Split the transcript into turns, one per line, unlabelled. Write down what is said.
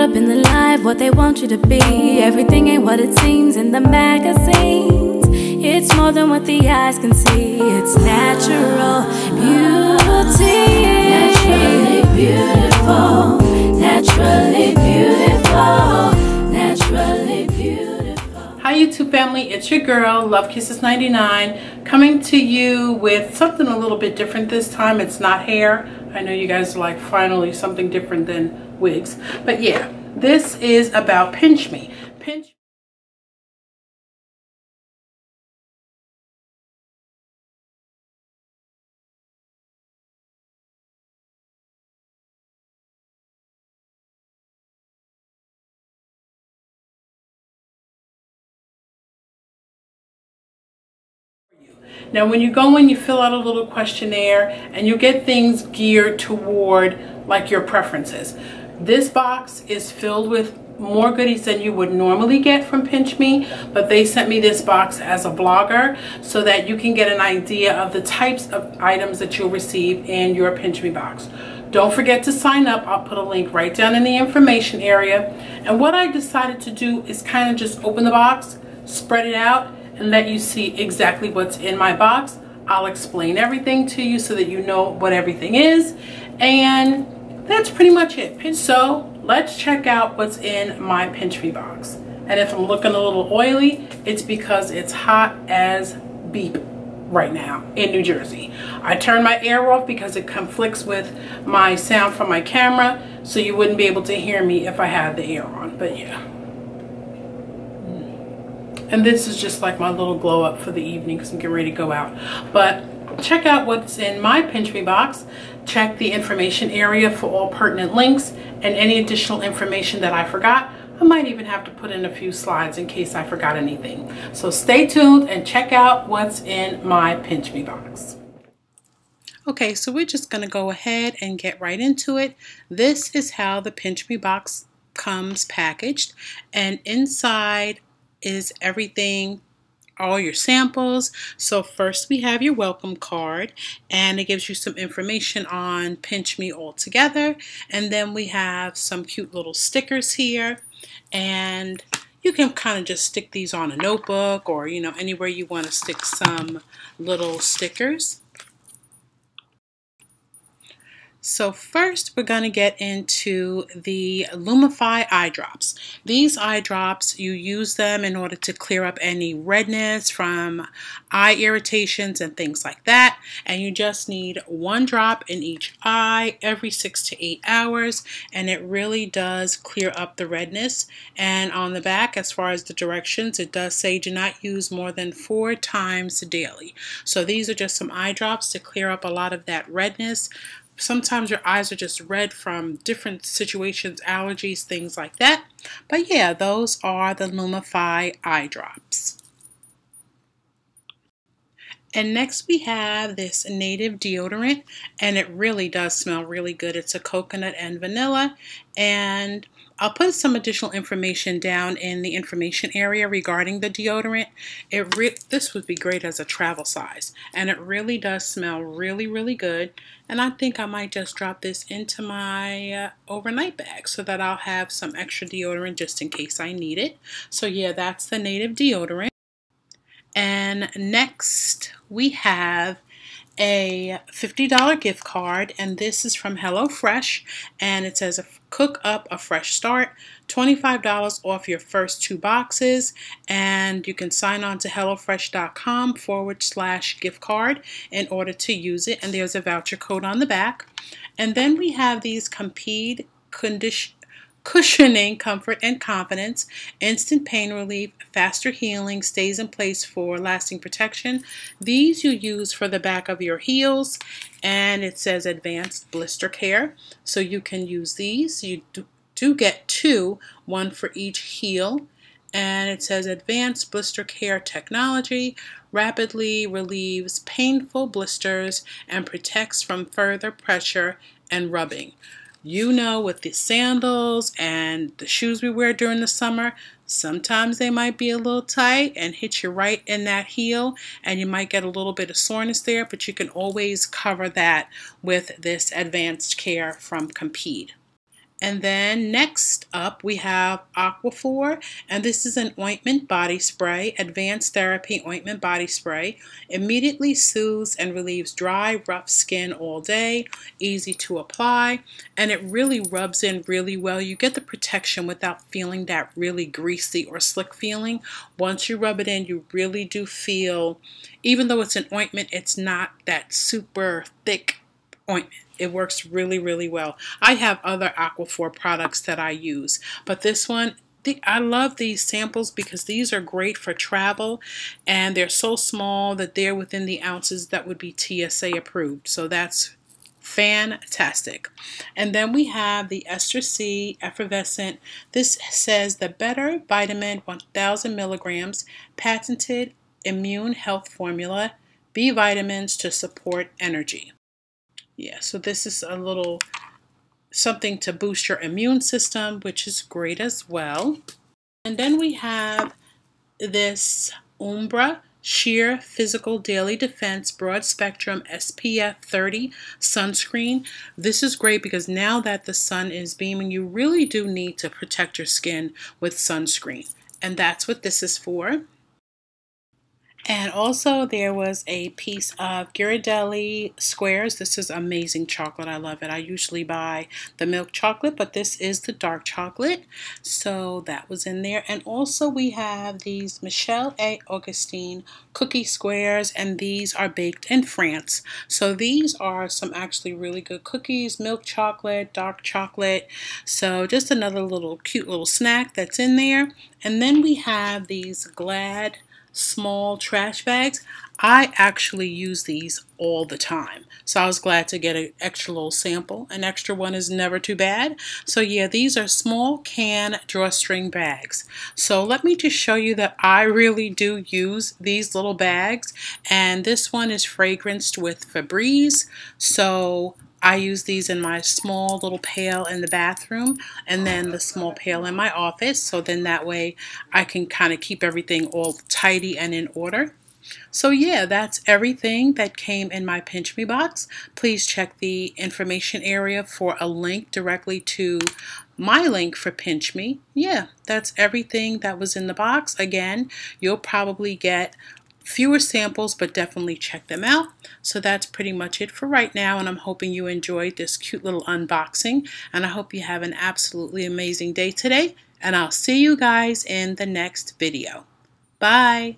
up in the life what they want you to be. Everything ain't what it seems in the magazines. It's more than what the eyes can see. It's natural beauty. Naturally beautiful. Naturally beautiful. Naturally beautiful.
Hi YouTube family, it's your girl Love Kisses 99 coming to you with something a little bit different this time. It's not hair. I know you guys are like, finally something different than wigs. But yeah, this is about PinchMe. Now when you go in, you fill out a little questionnaire and you get things geared toward like your preferences. This box is filled with more goodies than you would normally get from PinchMe, but they sent me this box as a vlogger so that you can get an idea of the types of items that you'll receive in your PinchMe box. Don't forget to sign up. I'll put a link right down in the information area. And what I decided to do is kind of just open the box, spread it out, and let you see exactly what's in my box. I'll explain everything to you so that you know what everything is, and that's pretty much it. So let's check out what's in my PinchMe box. And if I'm looking a little oily, it's because it's hot as beep right now in New Jersey. I turned my air off because it conflicts with my sound from my camera, so you wouldn't be able to hear me if I had the air on. But yeah. And this is just like my little glow up for the evening because I'm getting ready to go out. But check out what's in my PinchMe box. Check the information area for all pertinent links and any additional information that I forgot. I might even have to put in a few slides in case I forgot anything. So stay tuned and check out what's in my PinchMe box. Okay, so we're just going to go ahead and get right into it. This is how the PinchMe box comes packaged, and inside is everything, all your samples. So first we have your welcome card, and it gives you some information on PinchMe altogether, and then we have some cute little stickers here, and you can kind of just stick these on a notebook or anywhere you want to stick some little stickers. So first we're going to get into the Lumify eye drops. These eye drops, you use them in order to clear up any redness from eye irritations and things like that. And you just need one drop in each eye every 6 to 8 hours. And it really does clear up the redness. And on the back, as far as the directions, it does say do not use more than 4 times daily. So these are just some eye drops to clear up a lot of that redness. Sometimes your eyes are just red from different situations, allergies, things like that. But yeah, those are the Lumify eye drops. And next we have this native deodorant, and it really does smell really good. It's a coconut and vanilla, and I'll put some additional information down in the information area regarding the deodorant. This would be great as a travel size, and it really does smell really, really good. And I think I might just drop this into my overnight bag so that I'll have some extra deodorant just in case I need it. So yeah, that's the native deodorant. And next we have a $50 gift card, and this is from HelloFresh, and it says cook up a fresh start, $25 off your first 2 boxes, and you can sign on to hellofresh.com/gift card in order to use it, and there's a voucher code on the back. And then we have these Compeed cushioning, comfort and confidence, instant pain relief, faster healing, stays in place for lasting protection. These you use for the back of your heels, and it says advanced blister care. So you can use these. You do get 2, 1 for each heel. And it says advanced blister care technology rapidly relieves painful blisters and protects from further pressure and rubbing. With the sandals and the shoes we wear during the summer, sometimes they might be a little tight and hit you right in that heel, and you might get a little bit of soreness there, but you can always cover that with this advanced care from Compeed. And then next up we have Aquaphor, and this is an ointment body spray, advanced therapy ointment body spray. Immediately soothes and relieves dry, rough skin all day, easy to apply, and it really rubs in really well. You get the protection without feeling that really greasy or slick feeling. Once you rub it in, you really do feel, even though it's an ointment, it's not that super thick ointment. It works really, really well. I have other Aquaphor products that I use, but this one, I love these samples because these are great for travel, and they're so small that they're within the ounces that would be TSA approved. So that's fantastic. And then we have the Ester C Effervescent. This says the Better Vitamin 1000 milligrams, patented immune health formula, B vitamins to support energy. Yeah, so this is a little something to boost your immune system, which is great as well. And then we have this Umbra Sheer Physical Daily Defense Broad Spectrum SPF 30 Sunscreen. This is great because now that the sun is beaming, you really do need to protect your skin with sunscreen. And that's what this is for. And also there was a piece of Ghirardelli squares. This is amazing chocolate. I love it. I usually buy the milk chocolate, but this is the dark chocolate. So that was in there. And also we have these Michel et Augustin cookie squares, and these are baked in France. So these are some actually really good cookies, milk chocolate, dark chocolate. So just another little cute little snack that's in there. And then we have these Glad small trash bags. I actually use these all the time, so I was glad to get an extra little sample. An extra one is never too bad. So yeah, these are small can drawstring bags. So let me just show you that I really do use these little bags, and this one is fragranced with Febreze. So I use these in my small little pail in the bathroom, and then the small pail in my office. So then that way I can kind of keep everything all tidy and in order. So yeah, that's everything that came in my PinchMe box. Please check the information area for a link directly to my link for PinchMe. Yeah, that's everything that was in the box. Again, you'll probably get fewer samples, but definitely check them out. So that's pretty much it for right now, and I'm hoping you enjoyed this cute little unboxing, and I hope you have an absolutely amazing day today, and I'll see you guys in the next video. Bye!